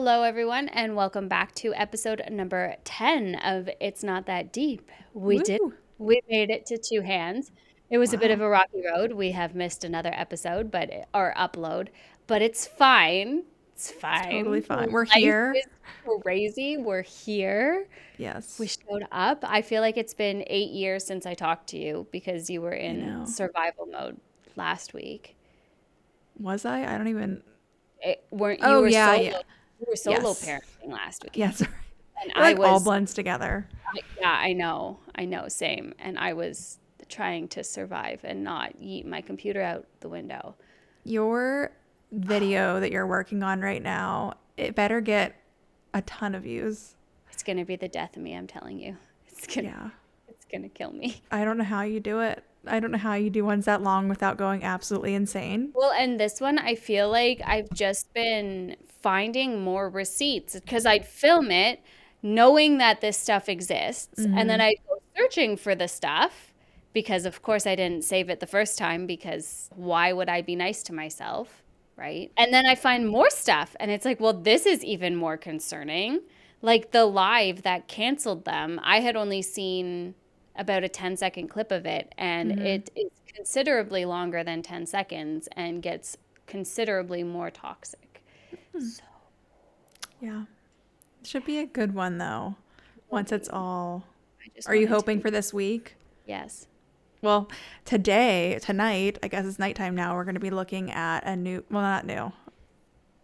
Hello, everyone, and welcome back to episode number 10 of It's Not That Deep. We made it to two hands. It was a bit of a rocky road. We have missed another episode, or upload, but it's fine. It's fine. Totally fine. We're here. Life is crazy. We're here. Yes. We showed up. I feel like it's been 8 years since I talked to you because you were in survival mode last week. Was I? I don't even... weren't you? You were solo parenting last week. Yes. And I was all blends together. I know, same. And I was trying to survive and not yeet my computer out the window. Your video that you're working on right now, it better get a ton of views. It's gonna be the death of me, I'm telling you. It's gonna kill me. I don't know how you do it. I don't know how you do ones that long without going absolutely insane. Well, and this one, I feel like I've just been finding more receipts because I'd film it knowing that this stuff exists. Mm-hmm. And then I'd go searching for the stuff because, of course, I didn't save it the first time because why would I be nice to myself, right? And then I find more stuff and it's like, well, this is even more concerning. Like the live that canceled them, I had only seen about a 10-second clip of it, and it is considerably longer than 10 seconds and gets considerably more toxic. So. Yeah. It should be a good one, though, once it's all... Are you hoping for this week? Yes. Well, tonight, I guess it's nighttime now, we're going to be looking at a new... Well, not new.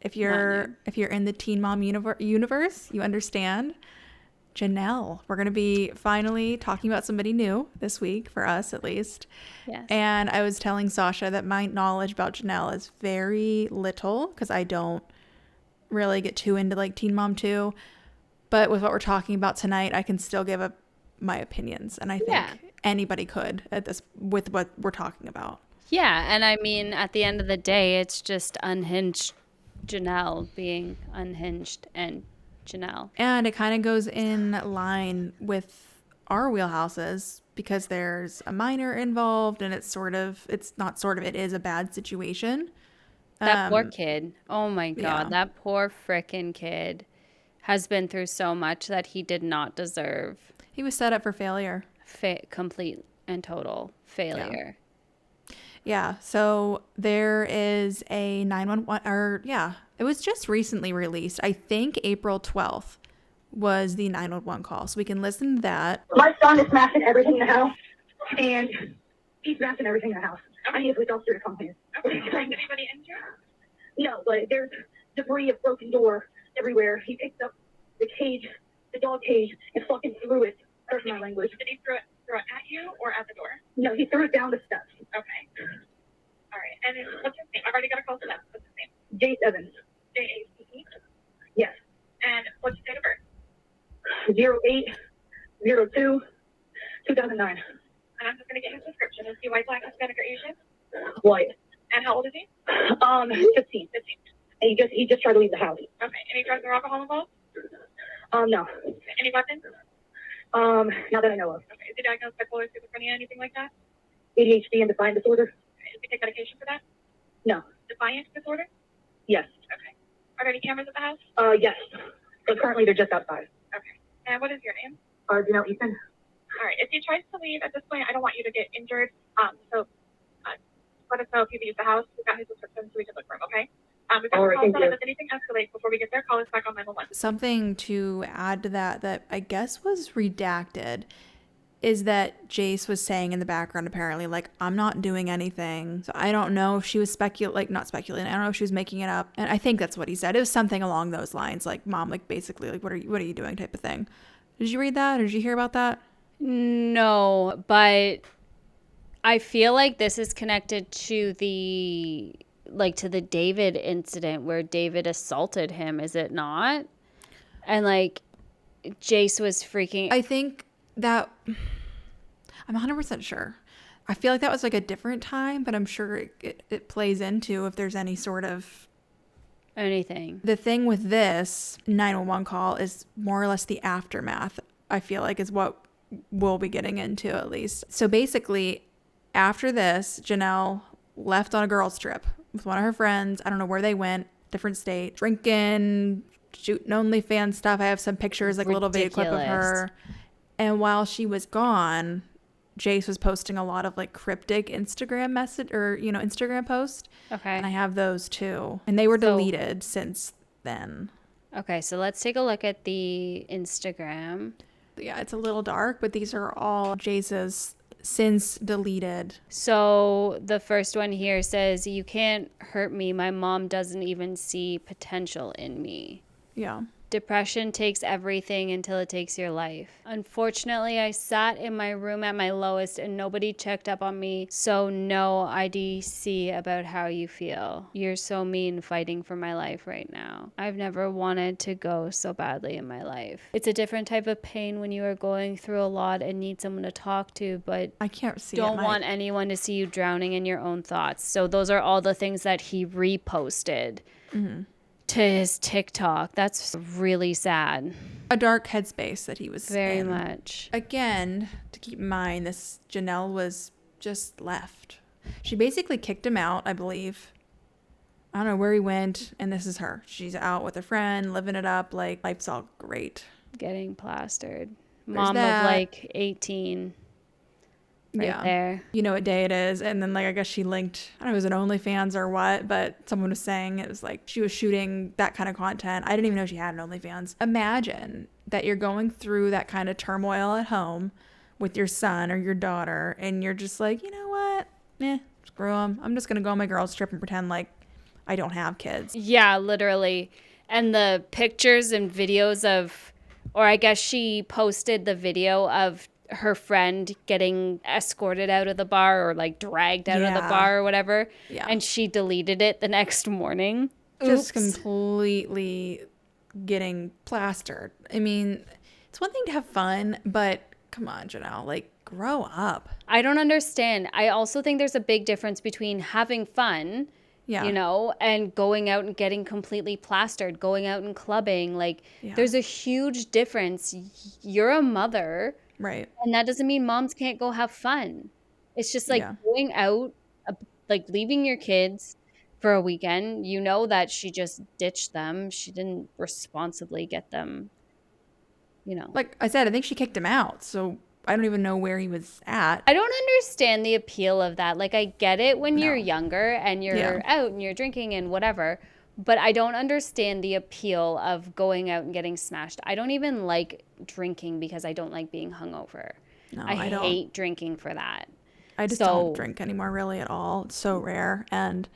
If you're in the Teen Mom universe, you understand... Janelle. We're going to be finally talking about somebody new this week, for us at least. Yes. And I was telling Sasha that my knowledge about Janelle is very little because I don't really get too into like Teen Mom 2. But with what we're talking about tonight, I can still give my opinions. And I think anybody could with what we're talking about. Yeah. And I mean, at the end of the day, it's just unhinged Janelle being unhinged and Janelle. And it kind of goes in line with our wheelhouses because there's a minor involved and it is a bad situation. That poor kid. Oh my God. That poor frickin' kid has been through so much that he did not deserve. He was set up for failure. Complete and total failure. Yeah. So there is a 911 it was just recently released. I think April 12th was the 911 call. So we can listen to that. My son is smashing everything in the house, and he's smashing everything in the house. I need a police officer to come here. Okay. Is anybody injured? No, but there's debris of broken door everywhere. He picked up the dog cage, and fucking threw it. That's my language. Did he throw it at you or at the door? No, he threw it down the steps. Okay. All right. And what's his name? I've already got a call for that. What's his name? Jace Evans. J-A-C-E? Yes. And what's your date of birth? 08/02/2009. And I'm just going to get his description. Is he white, black, Hispanic, or Asian? White. And how old is he? 15. And he just tried to leave the house. Okay. Any drugs or alcohol involved? No. Any weapons? Not that I know of. Okay. Is he diagnosed bipolar, schizophrenia, anything like that? ADHD and defiant disorder? Does he take medication for that? No. Defiant disorder? Yes. Okay. Are there any cameras at the house? Yes. But currently they're just outside. Okay. And what is your name? Janelle Ethan. All right. If he tries to leave at this point, I don't want you to get injured. So let us know if you leave the house. We've got his description so we can look for him, okay? We've got a call set up. If anything escalates before we get there, call us back on 911. Something to add to that I guess was redacted is that Jace was saying in the background, apparently, like, I'm not doing anything. So I don't know if she was not speculating. I don't know if she was making it up. And I think that's what he said. It was something along those lines, like, Mom, like, basically, like, what are you doing type of thing. Did you read that? Or did you hear about that? No, but I feel like this is connected to the David incident where David assaulted him, is it not? And, like, Jace was freaking... I think that... I'm 100% sure. I feel like that was, like, a different time, but I'm sure it plays into if there's any sort of... anything. The thing with this 911 call is more or less the aftermath, I feel like, is what we'll be getting into at least. So, basically, after this, Janelle left on a girls' trip with one of her friends. I don't know where they went, different state, drinking, shooting OnlyFans stuff. I have some pictures, like a little video clip of her. And while she was gone, Jace was posting a lot of like cryptic Instagram message or, Instagram posts. Okay. And I have those too. And they were deleted since then. Okay, so let's take a look at the Instagram. Yeah, it's a little dark, but these are all Jace's since deleted. So the first one here says, "You can't hurt me. My mom doesn't even see potential in me." Yeah. Depression takes everything until it takes your life. Unfortunately, I sat in my room at my lowest and nobody checked up on me. So no IDC about how you feel. You're so mean fighting for my life right now. I've never wanted to go so badly in my life. It's a different type of pain when you are going through a lot and need someone to talk to, but I can't see don't want anyone to see you drowning in your own thoughts. So those are all the things that he reposted. To his TikTok. That's really sad. A dark headspace that he was Very in. much. Again, to keep in mind, this Janelle was just left. She basically kicked him out, I believe. I don't know where he went, and this is her. She's out with a friend, living it up, like life's all great. Getting plastered. There's Mom that. of like 18. Right there. You know what day it is. And then like I guess she linked, I don't know if it was an OnlyFans or what, but someone was saying it was like she was shooting that kind of content. I didn't even know she had an OnlyFans. Imagine that you're going through that kind of turmoil at home with your son or your daughter, and you're just like, you know what? Screw them. I'm just going to go on my girls trip and pretend like I don't have kids. Yeah, literally. And the pictures and videos of, or I guess she posted the video of her friend getting escorted out of the bar or like dragged out of the bar or whatever. Yeah. And she deleted it the next morning. Just completely getting plastered. I mean, it's one thing to have fun, but come on, Janelle, like grow up. I don't understand. I also think there's a big difference between having fun, and going out and getting completely plastered, going out and clubbing. Like there's a huge difference. You're a mother. Right. And that doesn't mean moms can't go have fun. It's just like going out, like leaving your kids for a weekend. You know that she just ditched them. She didn't responsibly get them, Like I said, I think she kicked him out. So I don't even know where he was at. I don't understand the appeal of that. Like I get it when you're younger and you're out and you're drinking and whatever. But I don't understand the appeal of going out and getting smashed. I don't even like drinking because I don't like being hungover. No, I don't. hate drinking for that. I just don't drink anymore really at all. It's so rare. And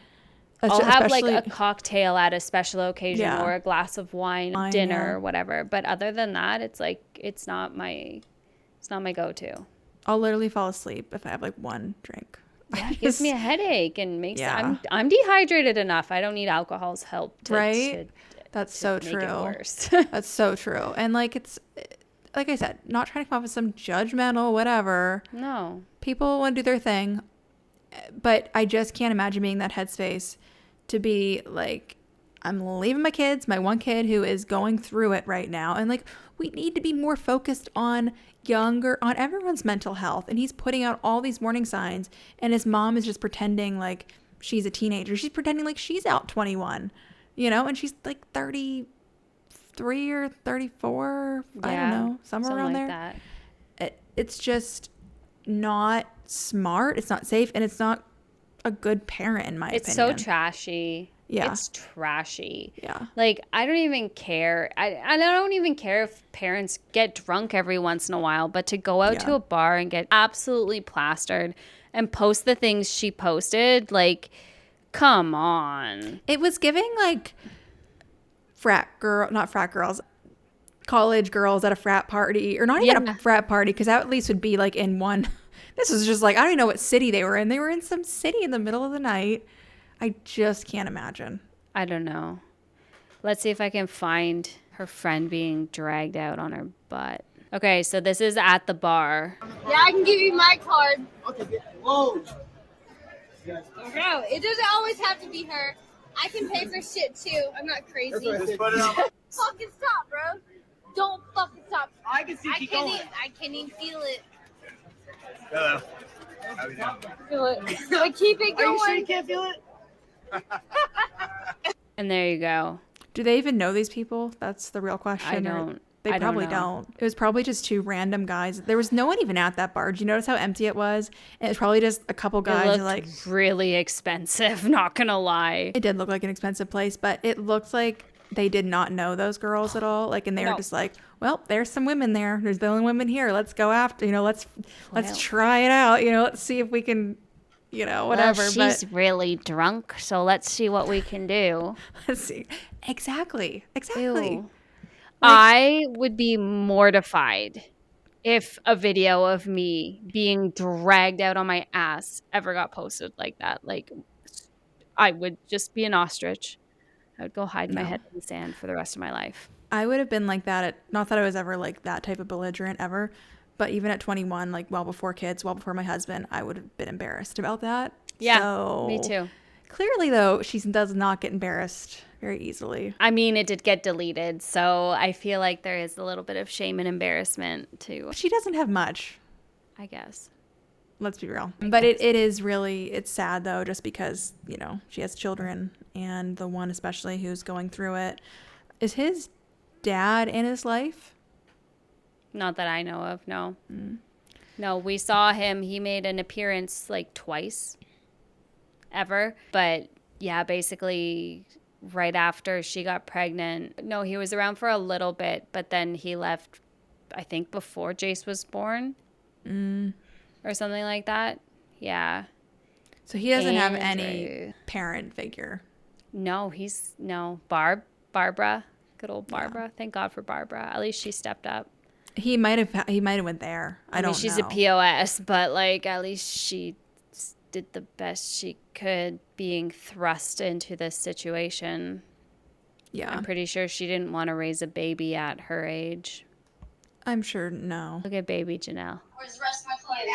I'll have like a cocktail at a special occasion or a glass of wine dinner or whatever. But other than that, it's like it's not my go-to. I'll literally fall asleep if I have like one drink. Yeah, it gives me a headache and makes I'm dehydrated enough. I don't need alcohol's help to That's so true. Make it worse. That's so true. And like it's like I said, not trying to come off as some judgmental whatever. No. People want to do their thing. But I just can't imagine being that headspace to be like, I'm leaving my kids, my one kid who is going through it right now. And like, we need to be more focused on everyone's mental health. And he's putting out all these warning signs. And his mom is just pretending like she's a teenager. She's pretending like she's out 21, and she's like 33 or 34. I don't know, somewhere around like there. That. It's just not smart. It's not safe. And it's not a good parent, in my opinion. It's so trashy. Yeah. It's trashy. Yeah. Like, I don't even care. I don't even care if parents get drunk every once in a while, but to go out to a bar and get absolutely plastered and post the things she posted, like, come on. It was giving, like, college girls at a frat party, or not even a frat party, because that at least would be, like, in one. This was just, like, I don't even know what city they were in. They were in some city in the middle of the night. I just can't imagine. I don't know. Let's see if I can find her friend being dragged out on her butt. Okay, so this is at the bar. Yeah, I can give you my card. Okay. Whoa. No, it doesn't always have to be her. I can pay for shit too. I'm not crazy. Fucking stop, bro. Don't fucking stop. I can see you going. I can't even feel it. Hello. Feel it. But keep it going. Are you sure you can't feel it? And there you go. Do they even know these people? That's the real question. I don't. They I don't probably know. don't. It was probably just two random guys. There was no one even at that bar. Did you notice how empty it was? And it was probably just a couple guys. It who, looked like, really expensive, not gonna lie. it did look like an expensive place, but it looked like they did not know those girls at all. Like, and they were No. just like, well, there's some women there. There's the only women here. Let's go after, let's Well. try it out. Let's see if we can, whatever. Well, she's really drunk, so let's see what we can do. But let's see. Exactly. Ew. I would be mortified if a video of me being dragged out on my ass ever got posted like that. Like, I would just be an ostrich. I would go hide my head in the sand for the rest of my life. I would have been like that not that I was ever like that type of belligerent ever, but even at 21, like well before kids, well before my husband, I would have been embarrassed about that. Yeah, So, me too. Clearly, though, she does not get embarrassed very easily. I mean, it did get deleted, so I feel like there is a little bit of shame and embarrassment too, She doesn't have much. I guess. Let's be real. But it is really, it's sad though, just because, she has children, and the one especially who's going through it. Is his dad in his life? Not that I know of, no. No, we saw him. He made an appearance like twice ever. But yeah, basically right after she got pregnant. No, he was around for a little bit, but then he left, I think, before Jace was born or something like that. Yeah. So he doesn't have Andrew. any parent figure. No, Barbara. Good old Barbara. Yeah. Thank God for Barbara. At least she stepped up. He might have went there. I don't know. She's a POS, but like at least she did the best she could being thrust into this situation. Yeah. I'm pretty sure she didn't want to raise a baby at her age. I'm sure no. Look at baby Janelle. Where's the rest of my clothes?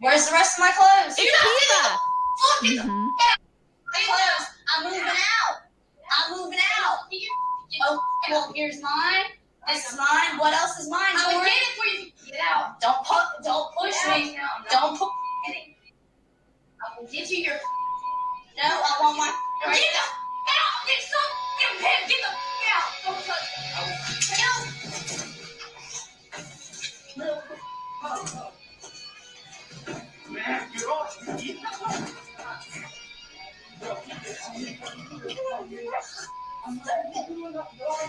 Where's the rest of my clothes? It's Kiva. Clothes. I'm moving out. Oh, well, here's mine. This is mine. What else is mine? I would get it for you. Get out. Don't push me. Don't push me. I will give you your. No, I want my. Get the out. Get some. Get the out. Don't touch me. Man, get off.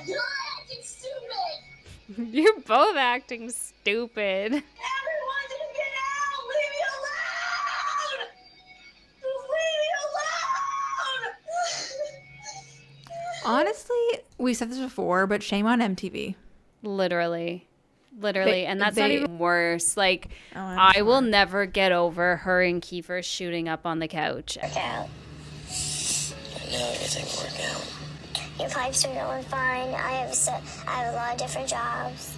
You're acting stupid. You're both acting stupid. Everyone just get out. Leave me alone. Just leave me alone. Honestly, we said this before, but shame on MTV. Literally. And that's not even worse. Like, I'm I will never get over her and Kiefer shooting up on the couch. Work out. I know everything will work out. Your pipes are going fine. I have a lot of different jobs.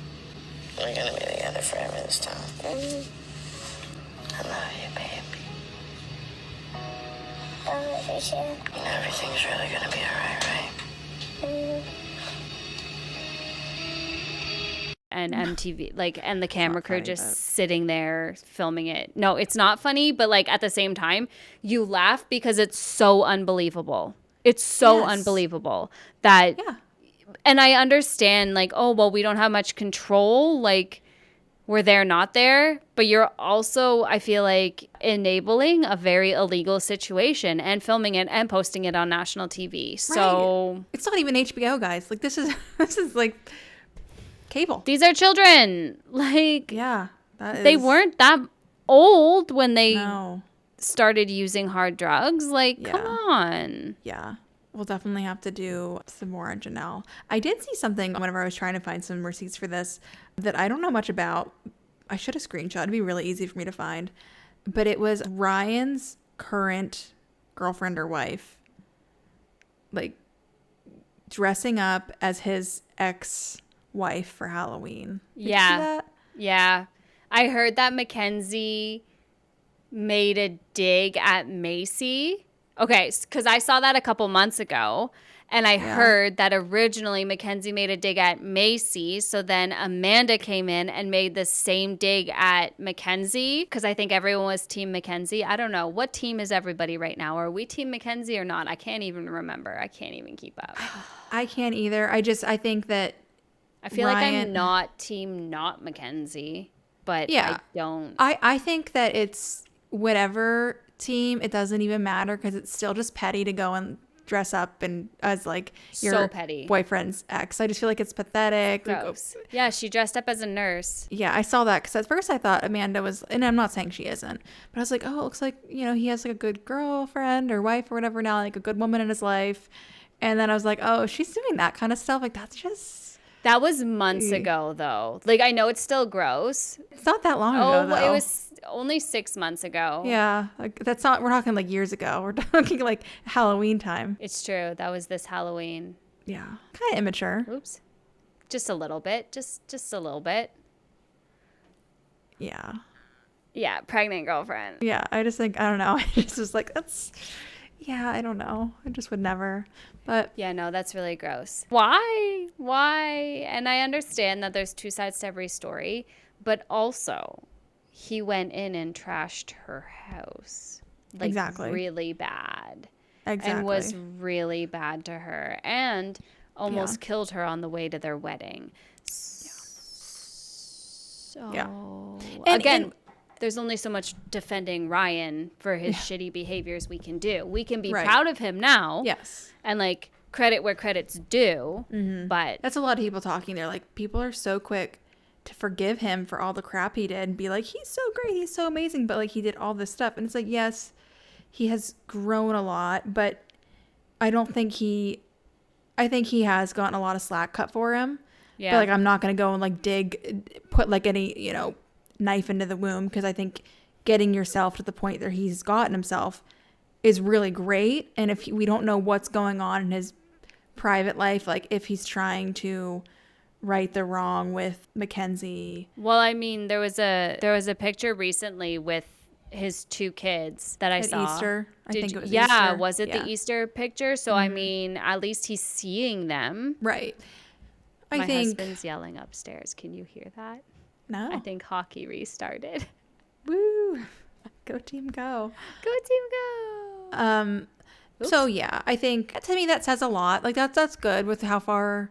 We're gonna be together forever this time. Mm-hmm. I love you, baby. I love you too. You know everything's really gonna be alright, right? Mm-hmm. And MTV, like, and the camera crew just sitting there filming it. No, it's not funny, but like at the same time, you laugh because it's so unbelievable. It's so unbelievable that, and I understand like, oh, well, we don't have much control. Like, we're there, not there, but you're also, I feel like, enabling a very illegal situation and filming it and posting it on national TV. So it's not even HBO, guys. Like this is like cable. These are children. Like, they weren't that old when they started using hard drugs. Like, come on. Yeah. We'll definitely have to do some more on Janelle. I did see something whenever I was trying to find some receipts for this that I don't know much about. I should have screenshot. It'd be really easy for me to find. But it was Ryan's current girlfriend or wife, like, dressing up as his ex-wife for Halloween. Did you see that? Yeah. I heard that Mackenzie made a dig at Macy. Okay, because I saw that a couple months ago, And I heard that originally Mackenzie made a dig at Macy. So then Amanda came in and made the same dig at Mackenzie because I think everyone was Team Mackenzie. I don't know. What team is everybody right now? Are we Team Mackenzie or not? I can't even remember. I can't even keep up. I can't either. I think that I feel like I'm not Team not Mackenzie, but I don't. I think that it's whatever team, it doesn't even matter because it's still just petty to go and dress up and as like your petty boyfriend's ex. I just feel like it's pathetic. Gross. Yeah, she dressed up as a nurse. Yeah, I saw that because at first I thought Amanda was, and I'm not saying she isn't, but I was like, oh, it looks like, you know, he has like a good girlfriend or wife or whatever now, like a good woman in his life. And then I was like, oh, she's doing that kind of stuff. Like that was months ago though. Like I know it's still gross. It's not that long ago though. It was only 6 months ago. Yeah, like that's not. We're talking like years ago. We're talking like Halloween time. It's true. That was this Halloween. Yeah, kind of immature. Oops, just a little bit. Just a little bit. Yeah. Yeah, pregnant girlfriend. Yeah, I just think I don't know. I just was like that's. Yeah, I don't know. I just would never. But yeah, no, that's really gross. Why? And I understand that there's two sides to every story, but also he went in and trashed her house. Like exactly. Really bad. Exactly. And was really bad to her and almost killed her on the way to their wedding. So again, there's only so much defending Ryan for his shitty behaviors we can do. We can be proud of him now. Yes. And like credit where credit's due. Mm-hmm. But that's a lot of people talking. They're like, people are so quick to forgive him for all the crap he did and be like, he's so great, he's so amazing, but like he did all this stuff. And it's like, yes, he has grown a lot, but I think he has gotten a lot of slack cut for him. Yeah. But like I'm not gonna go and like put like any, you know, knife into the womb, because I think getting yourself to the point that he's gotten himself is really great. And if we don't know what's going on in his private life, like if he's trying to right the wrong with Mackenzie. Well, I mean, there was a picture recently with his two kids that I saw. Easter. I think it was Easter. Yeah, was it the Easter picture? So I mean, at least he's seeing them. Right. My husband's yelling upstairs. Can you hear that? No. I think hockey restarted. Woo. Go team go. Go team go. So yeah, I think to me that says a lot. Like that's good with how far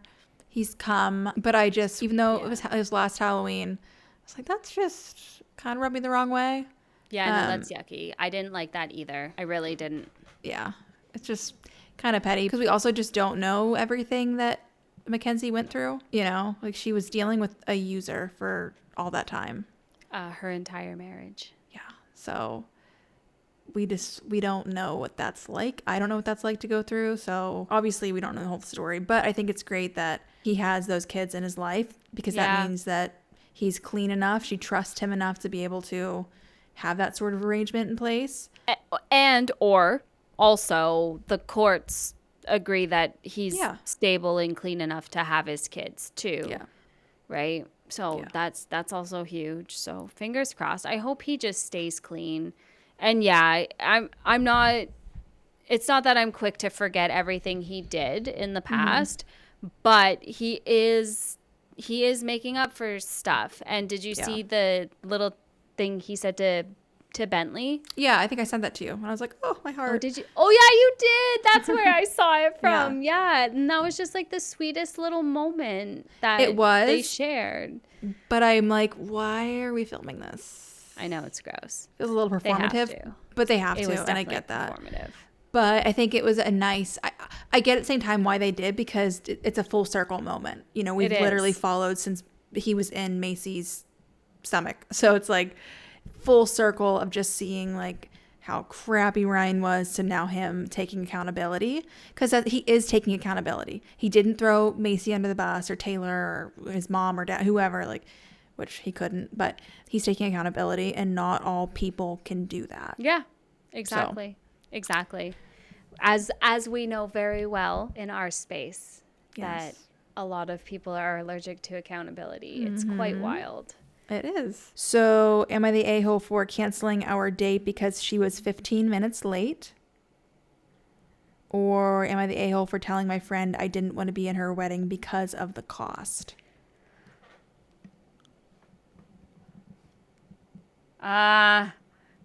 he's come. But I just, even though it was his last Halloween, I was like, that's just kind of rubbed me the wrong way. Yeah, no, that's yucky. I didn't like that either. I really didn't. Yeah, it's just kind of petty because we also just don't know everything that Mackenzie went through. You know, like she was dealing with a user for all that time. Her entire marriage. Yeah. So we don't know what that's like. I don't know what that's like to go through. So obviously we don't know the whole story, but I think it's great that he has those kids in his life because that means that he's clean enough. She trusts him enough to be able to have that sort of arrangement in place. And or also the courts agree that he's stable and clean enough to have his kids too. Yeah. Right? So that's also huge. So fingers crossed. I hope he just stays clean. And yeah, I'm not, it's not that I'm quick to forget everything he did in the past, but he is making up for stuff. And did you see the little thing he said to Bentley? Yeah, I think I sent that to you. And I was like, oh, my heart. Oh, did you? Oh, yeah, you did. That's where I saw it from. Yeah. And that was just like the sweetest little moment that they shared. But I'm like, why are we filming this? I know, it's gross. It was a little performative, but they have to, and I get that. Performative. But I think it was a nice, I get at the same time why they did, because it's a full circle moment. You know, we've literally followed since he was in Macy's stomach. So it's like full circle of just seeing like how crappy Ryan was to now him taking accountability, because he is taking accountability. He didn't throw Macy under the bus or Taylor or his mom or dad, whoever, like, which he couldn't, but he's taking accountability, and not all people can do that. Yeah, exactly. So. Exactly. As we know very well in our space, that a lot of people are allergic to accountability. It's quite wild. It is. So am I the a-hole for canceling our date because she was 15 minutes late? Or am I the a-hole for telling my friend I didn't want to be in her wedding because of the cost?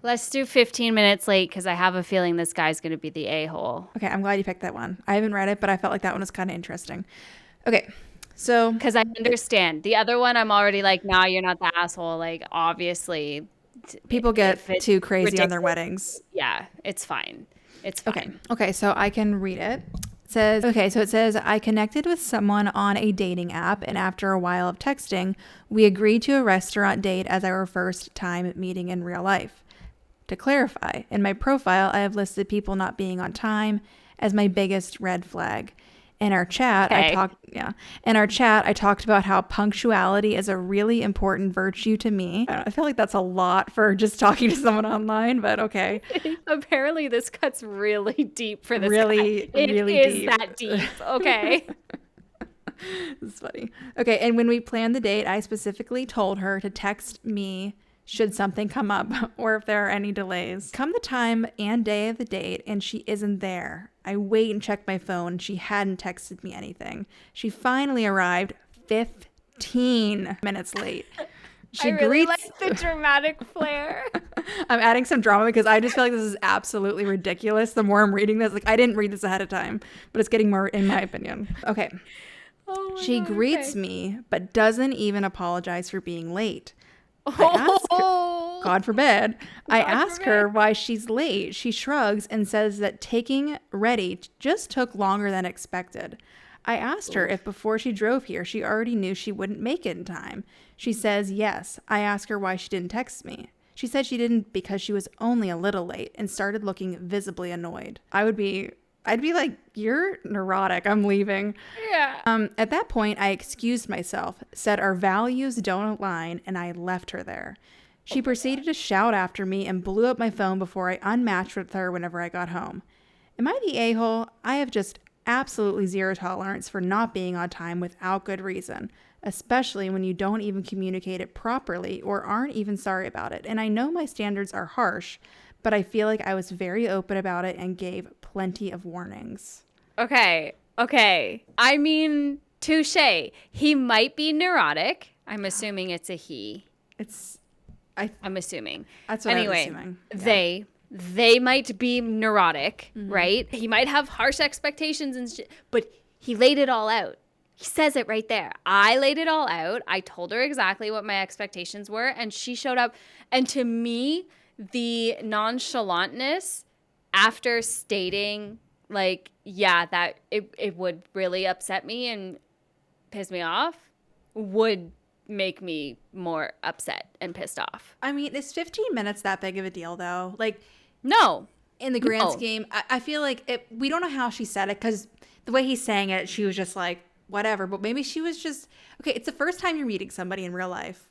Let's do 15 minutes late because I have a feeling this guy's going to be the a-hole. Okay, I'm glad you picked that one. I haven't read it, but I felt like that one was kind of interesting. Okay, so... Because I understand. The other one, I'm already like, nah, you're not the asshole. Like, obviously. People get too crazy ridiculous. on their weddings. Yeah, it's fine. It's fine. Okay, so I can read it. It says, I connected with someone on a dating app, and after a while of texting, we agreed to a restaurant date as our first time meeting in real life. To clarify, in my profile, I have listed people not being on time as my biggest red flag. In our chat, I talked about how punctuality is a really important virtue to me. I feel like that's a lot for just talking to someone online, but okay. Apparently, this cuts really deep for this really, guy. It really is deep. that deep. Okay. It's funny. Okay, and when we planned the date, I specifically told her to text me should something come up or if there are any delays. Come the time and day of the date, and she isn't there. I wait and check my phone. She hadn't texted me anything. She finally arrived 15 minutes late. I really like the dramatic flair. I'm adding some drama because I just feel like this is absolutely ridiculous. The more I'm reading this, like I didn't read this ahead of time, but it's getting more in my opinion. Okay. She greets me, but doesn't even apologize for being late. God forbid. I ask her why she's late. She shrugs and says that taking ready just took longer than expected. I asked her if before she drove here, she already knew she wouldn't make it in time. She says yes. I ask her why she didn't text me. She said she didn't because she was only a little late and started looking visibly annoyed. I'd be like, you're neurotic. I'm leaving. Yeah. At that point, I excused myself, said our values don't align, and I left her there. She proceeded to shout after me and blew up my phone before I unmatched with her whenever I got home. Am I the a-hole? I have just absolutely zero tolerance for not being on time without good reason, especially when you don't even communicate it properly or aren't even sorry about it. And I know my standards are harsh, but I feel like I was very open about it and gave plenty of warnings. Okay. I mean, touche. He might be neurotic. I'm assuming it's a he. I'm assuming. That's what I was assuming. Yeah. They might be neurotic, right? He might have harsh expectations and shit, but he laid it all out. He says it right there. I laid it all out. I told her exactly what my expectations were, and she showed up. And to me, the nonchalantness after stating, like, yeah, that it would really upset me and piss me off would make me more upset and pissed off. I mean, is 15 minutes that big of a deal, though? Like, no. In the grand scheme, I feel like we don't know how she said it because the way he's saying it, she was just like, whatever. But maybe she was just, okay, it's the first time you're meeting somebody in real life.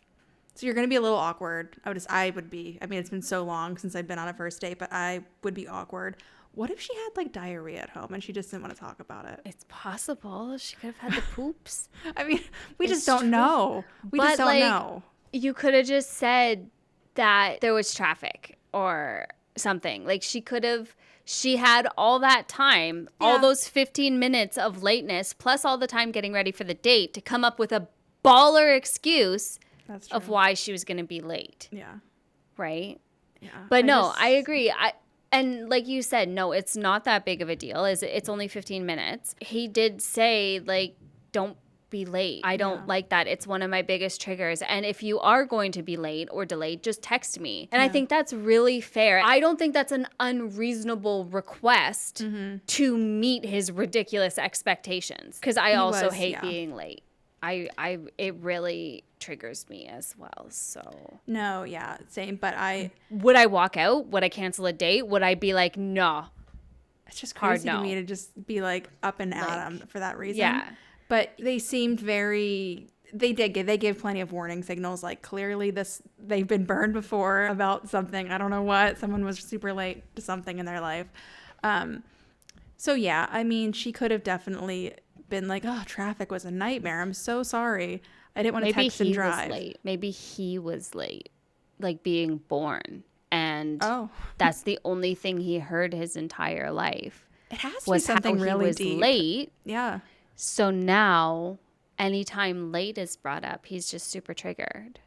So you're going to be a little awkward. I would be. I mean, it's been so long since I've been on a first date, but I would be awkward. What if she had like diarrhea at home and she just didn't want to talk about it? It's possible. She could have had the poops. I mean, we just don't know. We just don't know. You could have just said that there was traffic or something. Like she had all that time, all those 15 minutes of lateness, plus all the time getting ready for the date to come up with a baller excuse of why she was going to be late. Yeah. Right? Yeah. But I agree. And like you said, no, it's not that big of a deal. It's only 15 minutes. He did say, like, don't be late. I don't like that. It's one of my biggest triggers. And if you are going to be late or delayed, just text me. And I think that's really fair. I don't think that's an unreasonable request to meet his ridiculous expectations. Because I also hate being late. It really triggers me as well. So no, yeah, same. But would I walk out? Would I cancel a date? Would I be like, no? It's just crazy to me to just be like up and at him for that reason. Yeah. But they seemed they gave plenty of warning signals. Like clearly they've been burned before about something. I don't know what. Someone was super late to something in their life. So yeah, I mean, she could have definitely been like, oh, traffic was a nightmare. I'm so sorry. I didn't want to text and drive. Maybe he was late, like being born. And that's the only thing he heard his entire life. It has to be was how something he really was deep. late. Yeah. So now anytime late is brought up, he's just super triggered.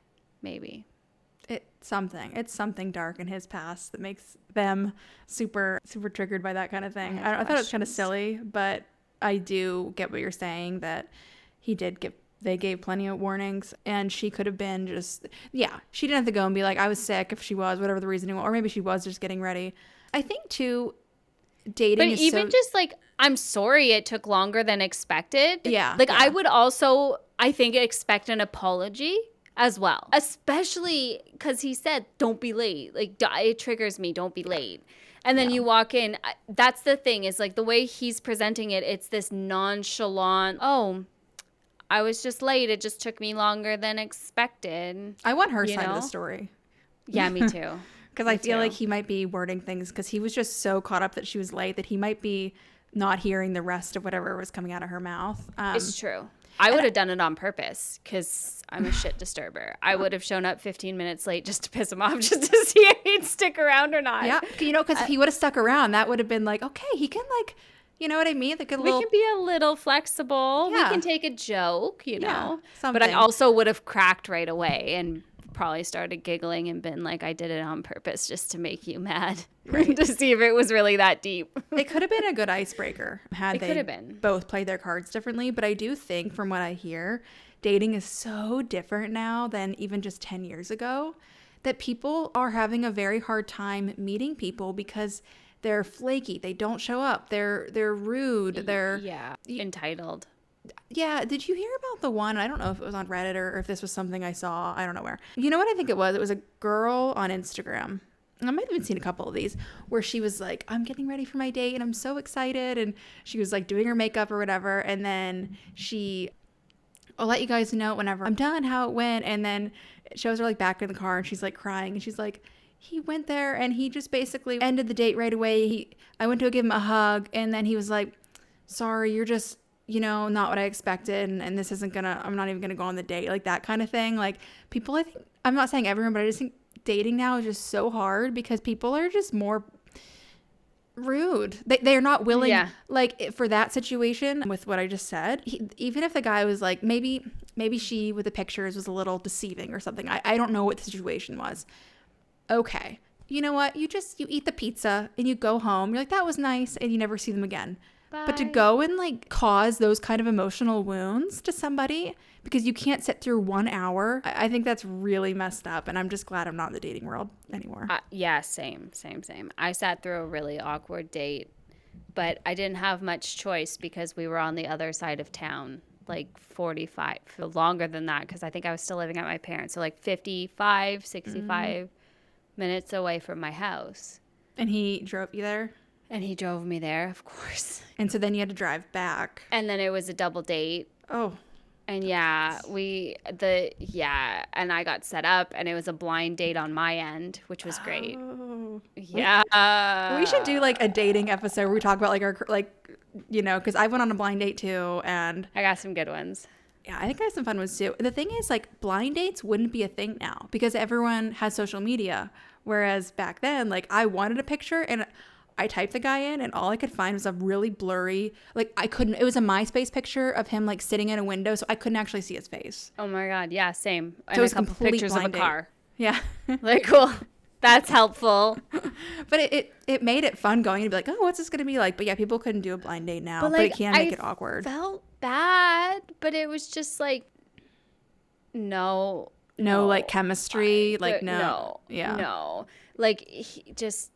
Maybe. It's something dark in his past that makes them super triggered by that kind of thing. I thought it was kind of silly, but I do get what you're saying, that they gave plenty of warnings, and she could have been she didn't have to go and be like, I was sick, if she was, whatever the reason, or maybe she was just getting ready. I think too, dating But even just like, I'm sorry it took longer than expected. Yeah. Like, I would also, I think, expect an apology as well. Especially because he said, don't be late. Like, it triggers me, don't be late. And then you walk in. That's the thing, is like the way he's presenting it, it's this nonchalant, oh, I was just late. It just took me longer than expected. I want her side of the story. Yeah, me too. Because I feel like he might be wording things, because he was just so caught up that she was late that he might be not hearing the rest of whatever was coming out of her mouth. It's true. I would have done it on purpose, because I'm a shit disturber. I would have shown up 15 minutes late just to piss him off, just to see if he'd stick around or not. Yeah, because if he would have stuck around, that would have been like, okay, he can like, you know what I mean? Like we can be a little flexible. Yeah. We can take a joke, you know. Something. But I also would have cracked right away and probably started giggling and been like, I did it on purpose just to make you mad. Right. To see if it was really that deep. It could have been a good icebreaker had they been. both played their cards differently. But I do think, from what I hear, dating is so different now than even just 10 years ago, that people are having a very hard time meeting people because they're flaky. They don't show up. They're rude. They're entitled. Yeah. Did you hear about the one? I don't know if it was on Reddit or if this was something I saw. I don't know where. You know what I think it was? It was a girl on Instagram. I might have even seen a couple of these where she was like, I'm getting ready for my date and I'm so excited. And she was like doing her makeup or whatever. And then I'll let you guys know whenever I'm done how it went. And then it shows her like back in the car and she's like crying. And she's like, he went there and he just basically ended the date right away. I went to give him a hug. And then he was like, sorry, you're just, not what I expected. And this isn't I'm not even going to go on the date. Like that kind of thing. Like people, I think, I'm not saying everyone, but I just think dating now is just so hard because people are just more rude. They're not willing, like for that situation with what I just said, even if the guy was like, maybe she with the pictures was a little deceiving or something. I don't know what the situation was. Okay. You know what? You eat the pizza and you go home. You're like, that was nice. And you never see them again. Bye. But to go and like cause those kind of emotional wounds to somebody because you can't sit through 1 hour, I think that's really messed up. And I'm just glad I'm not in the dating world anymore. Yeah, same. I sat through a really awkward date, but I didn't have much choice because we were on the other side of town, like 45, longer than that, because I think I was still living at my parents. So like 55, 65 minutes away from my house. And he drove you there? And he drove me there, of course. And so then you had to drive back. And then it was a double date. Oh. And and I got set up and it was a blind date on my end, which was great. Oh. Yeah. We should do like a dating episode where we talk about like our, like, because I went on a blind date too and I got some good ones. Yeah, I think I had some fun ones too. The thing is, like, blind dates wouldn't be a thing now because everyone has social media. Whereas back then, like, I wanted a picture and I typed the guy in and all I could find was a really blurry, like, it was a MySpace picture of him, like, sitting in a window, so I couldn't actually see his face. Oh my God, yeah, same. So and a couple pictures of a car. Yeah. Like, cool. That's helpful. But it made it fun going and be like, oh, what's this going to be like? But yeah, people couldn't do a blind date now, but it can make it awkward. Felt bad, but it was just like, no, like chemistry, like no, like he just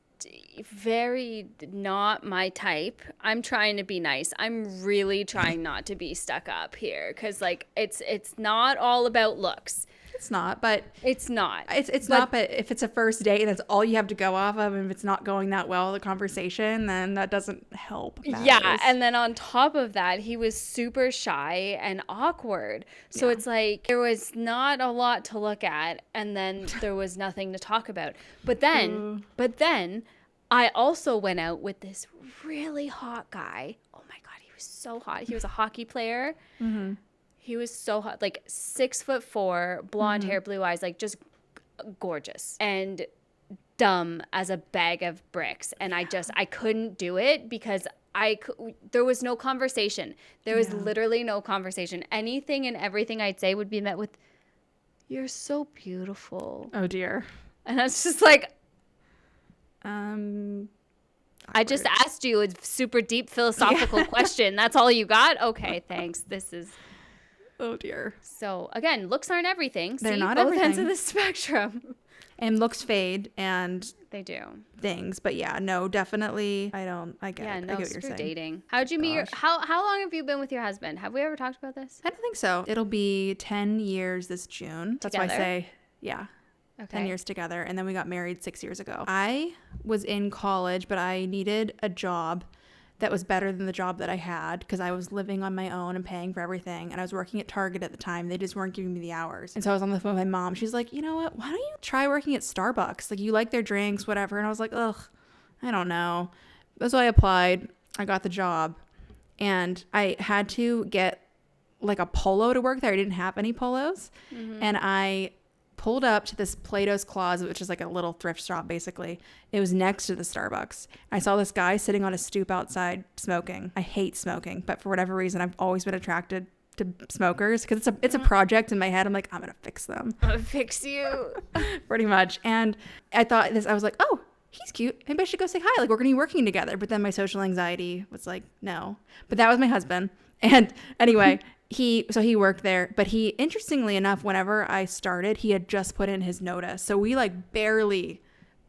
very not my type. I'm trying to be nice. I'm really trying not to be stuck up here because like it's not all about looks. It's not, but it's not. It's not. But if it's a first date and that's all you have to go off of, and if it's not going that well, the conversation, then that doesn't help matters. Yeah, and then on top of that, he was super shy and awkward. So it's like there was not a lot to look at, and then there was nothing to talk about. But then, I also went out with this really hot guy. Oh my God, he was so hot. He was a hockey player. Mm-hmm. He was so hot, like 6'4", blonde hair, blue eyes, like just gorgeous and dumb as a bag of bricks. And I couldn't do it because there was no conversation. There was Yeah. literally no conversation. Anything and everything I'd say would be met with, "You're so beautiful." Oh dear. And I was just like, Awkward. I just asked you a super deep philosophical question. That's all you got? Okay, thanks. This is Oh dear. so, again, looks aren't everything. They're See, not both ends everything. of the spectrum. And looks fade and They do. things, but yeah, no, definitely. I get Yeah, it. I no, get what you're screw saying. dating. How'd you meet your, Gosh. how long have you been with your husband? Have we ever talked about this? I don't think so. It'll be 10 years this June. That's why I Together? say, yeah, Okay. 10 years together. And then we got married 6 years ago. I was in college, but I needed a job that was better than the job that I had because I was living on my own and paying for everything. And I was working at Target at the time. They just weren't giving me the hours. And so I was on the phone with my mom. She's like, you know what? Why don't you try working at Starbucks? Like, you like their drinks, whatever. And I was like, ugh, I don't know. So I applied. I got the job. And I had to get like a polo to work there. I didn't have any polos. And I pulled up to this Plato's Closet, which is like a little thrift shop, basically. It was next to the Starbucks. I saw this guy sitting on a stoop outside smoking. I hate smoking, but for whatever reason, I've always been attracted to smokers because it's a project in my head. I'm like, I'm going to fix them. I'm gonna fix you. Pretty much. And I thought I was like, oh, he's cute. Maybe I should go say hi. Like, we're going to be working together. But then my social anxiety was like, no. But that was my husband. And anyway, he worked there. But he, interestingly enough, whenever I started, he had just put in his notice. So we like barely.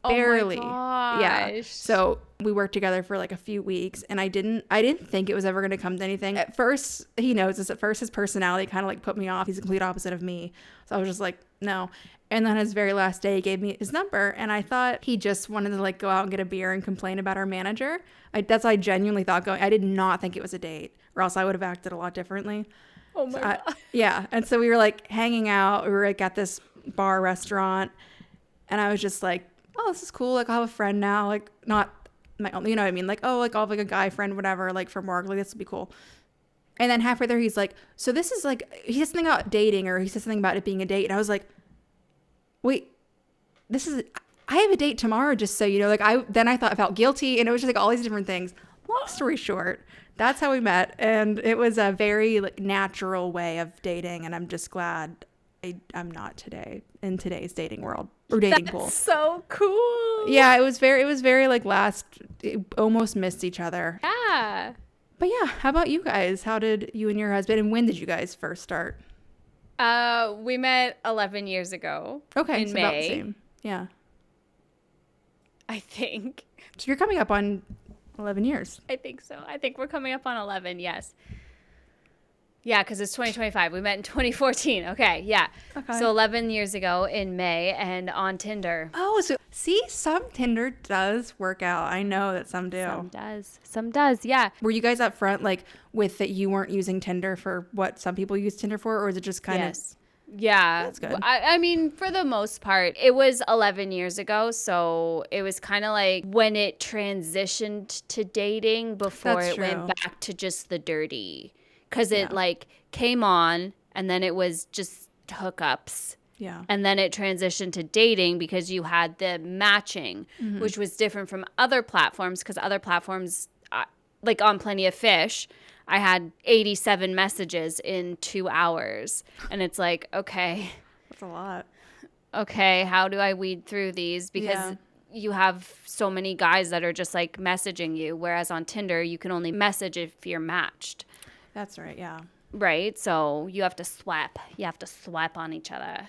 Yeah. Gosh. So we worked together for like a few weeks and I didn't think it was ever going to come to anything. At first, he knows this. At first, his personality kind of like put me off. He's the complete opposite of me. So I was just like, no. And then his very last day, he gave me his number. And I thought he just wanted to like go out and get a beer and complain about our manager. That's what I genuinely thought going. I did not think it was a date or else I would have acted a lot differently. Oh my God. Yeah. And so we were like hanging out. We were like at this bar restaurant. And I was just like, oh, this is cool. Like, I'll have a friend now. Like, not my own, you know what I mean? Like, oh, like, I'll have like a guy friend, whatever, like from work. Like, this will be cool. And then halfway there, he's like, so this is like, he said something about dating or he said something about it being a date. And I was like, wait, I have a date tomorrow, just so you know. Like, I felt guilty. And it was just like all these different things. Long story short, that's how we met. And it was a very like natural way of dating. And I'm just glad I'm not today in today's dating world or dating pool. So cool. Yeah, it was very like almost missed each other. Yeah. But yeah, how about you guys? How did you and your husband, and when did you guys first start? We met 11 years ago. Okay, in so May. about the same. Yeah. I think. So you're coming up on 11 years. I think so. I think we're coming up on 11. Yes. Yeah, because it's 2025. We met in 2014. Okay, yeah. Okay. So 11 years ago in May and on Tinder. Oh, so see, some Tinder does work out. I know that some do. Some does. Some does, yeah. Were you guys up front, like, with that you weren't using Tinder for what some people use Tinder for, or is it just kind of... Yeah. That's good. I mean, for the most part, it was 11 years ago. So it was kind of like when it transitioned to dating before That's it true. went back to just the dirty. Because it like came on and then it was just hookups. Yeah. And then it transitioned to dating because you had the matching, which was different from other platforms. Because other platforms, like on Plenty of Fish, I had 87 messages in 2 hours. And it's like, okay. That's a lot. Okay, how do I weed through these? Because you have so many guys that are just like messaging you. Whereas on Tinder, you can only message if you're matched. That's right, yeah. Right? So you have to swipe. You have to swipe on each other.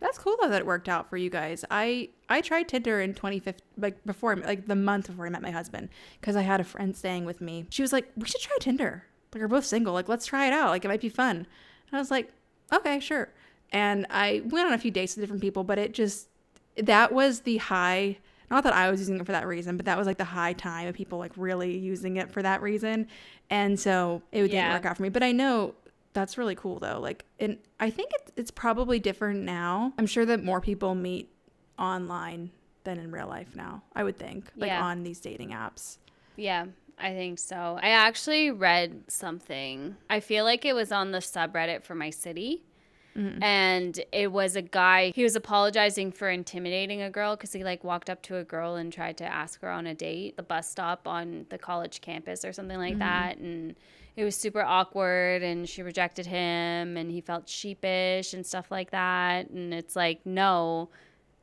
That's cool though that it worked out for you guys. I tried Tinder in 2015, like before, like the month before I met my husband, because I had a friend staying with me. She was like, we should try Tinder. Like, we're both single. Like, let's try it out. Like, it might be fun. And I was like, okay, sure. And I went on a few dates with different people, but that was the high, not that I was using it for that reason, but that was like the high time of people like really using it for that reason. And so it didn't work out for me. But I know that's really cool though. Like, and I think it's probably different now. I'm sure that more people meet online than in real life now, I would think, like on these dating apps. Yeah, I think so. I actually read something. I feel like it was on the subreddit for my city. And it was a guy, he was apologizing for intimidating a girl because he like walked up to a girl and tried to ask her on a date at the bus stop on the college campus or something like that. And it was super awkward and she rejected him and he felt sheepish and stuff like that. And it's like, no,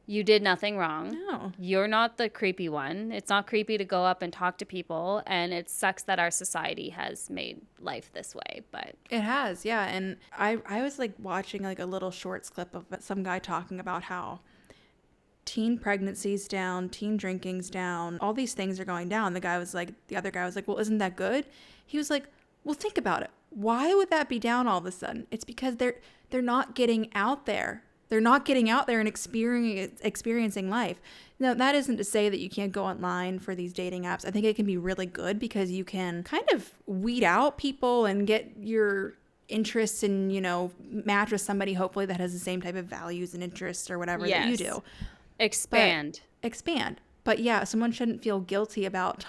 you did nothing wrong. No. You're not the creepy one. It's not creepy to go up and talk to people. And it sucks that our society has made life this way. But It has, yeah. And I was like watching like a little shorts clip of some guy talking about how teen pregnancy's down, teen drinking's down, all these things are going down. The other guy was like, well, isn't that good? He was like, well, think about it. Why would that be down all of a sudden? It's because they're not getting out there. They're not getting out there and experiencing life. Now, that isn't to say that you can't go online for these dating apps. I think it can be really good because you can kind of weed out people and get your interests and, match with somebody hopefully that has the same type of values and interests or whatever that you do. Expand. But yeah, someone shouldn't feel guilty about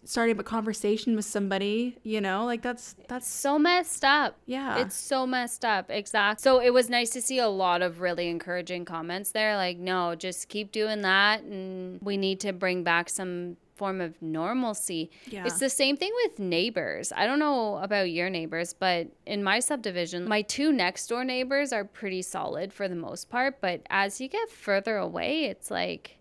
starting a conversation with somebody, like that's so messed up. Yeah. It's so messed up. Exactly. So it was nice to see a lot of really encouraging comments there. Like, no, just keep doing that. And we need to bring back some form of normalcy. Yeah. It's the same thing with neighbors. I don't know about your neighbors, but in my subdivision, my 2 next door neighbors are pretty solid for the most part. But as you get further away, it's like,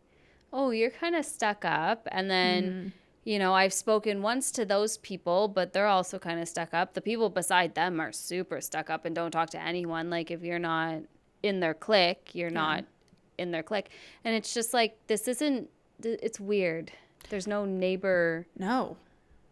oh, you're kind of stuck up. And then, I've spoken once to those people, but they're also kind of stuck up. The people beside them are super stuck up and don't talk to anyone. Like, if you're not in their clique, you're not in their clique. And it's just like, it's weird. There's no neighbor. No,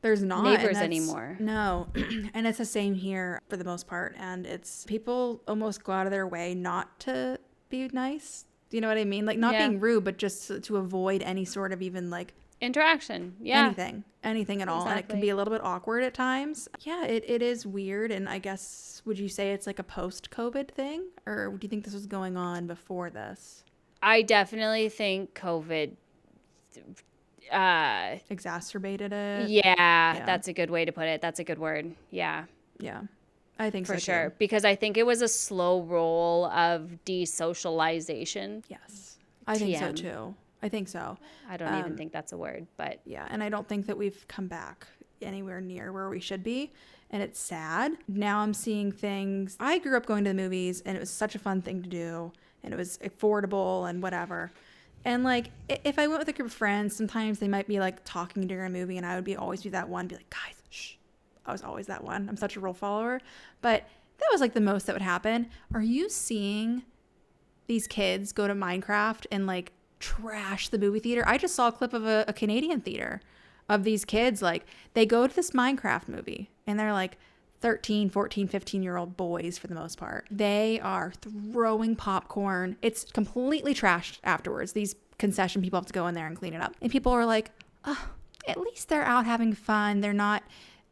there's not neighbors anymore. No. And it's the same here for the most part. And it's people almost go out of their way not to be nice. You know what I mean? Like, not being rude, but just to avoid any sort of even like interaction. Yeah. Anything at all. And it can be a little bit awkward at times. Yeah, it is weird. And I guess, would you say it's like a post-COVID thing? Or do you think this was going on before this? I definitely think COVID exacerbated it. Yeah, that's a good way to put it. That's a good word. Yeah. Yeah. I think for so sure. too. Because I think it was a slow roll of desocialization. Yes. I think so too. I think so. I don't even think that's a word, but yeah. And I don't think that we've come back anywhere near where we should be. And it's sad. Now I'm seeing things. I grew up going to the movies and it was such a fun thing to do. And it was affordable and whatever. And like, if I went with a group of friends, sometimes they might be like talking during a movie and I would always be that one, be like, guys, shh. I was always that one. I'm such a rule follower. But that was like the most that would happen. Are you seeing these kids go to Minecraft and like trash the movie theater? I just saw a clip of a Canadian theater of these kids. Like, they go to this Minecraft movie and they're like 13, 14, 15-year-old boys for the most part. They are throwing popcorn. It's completely trashed afterwards. These concession people have to go in there and clean it up. And people are like, oh, at least they're out having fun. They're not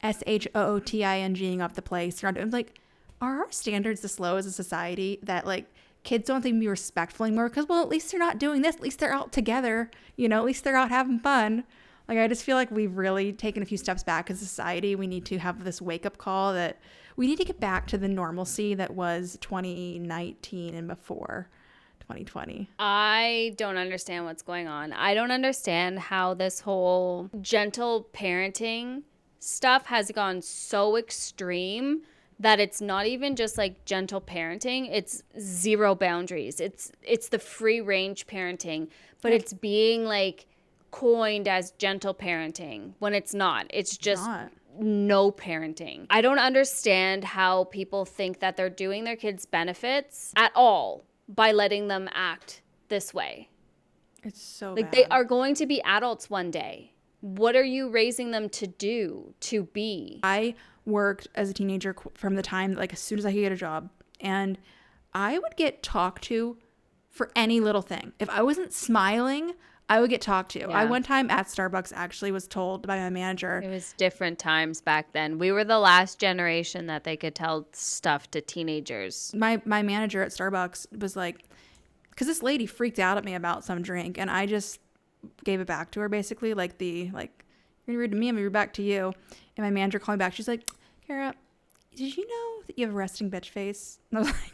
SHOOTINGing up the place. They're not doing, like, are our standards this low as a society that like kids don't think be respectful anymore? Because, well, at least they're not doing this. At least they're out together. At least they're out having fun. Like, I just feel like we've really taken a few steps back as a society. We need to have this wake-up call that we need to get back to the normalcy that was 2019 and before 2020. I don't understand what's going on. I don't understand how this whole gentle parenting stuff has gone so extreme that it's not even just like gentle parenting. It's zero boundaries. It's the free range parenting, but it's being like coined as gentle parenting when it's not. It's just no parenting. I don't understand how people think that they're doing their kids benefits at all by letting them act this way. It's so like bad. They are going to be adults one day. What are you raising them to do, to be? I worked as a teenager from the time, like, as soon as I could get a job, and I would get talked to for any little thing. If I wasn't smiling, I would get talked to. Yeah. I one time at Starbucks actually was told by my manager. It was different times back then. We were the last generation that they could tell stuff to teenagers. My manager at Starbucks was like, because this lady freaked out at me about some drink, and I just gave it back to her, basically, you're gonna be rude to me, I'm gonna be rude back to you. And my manager called me back. She's like, Kara, did you know that you have a resting bitch face? And I was like,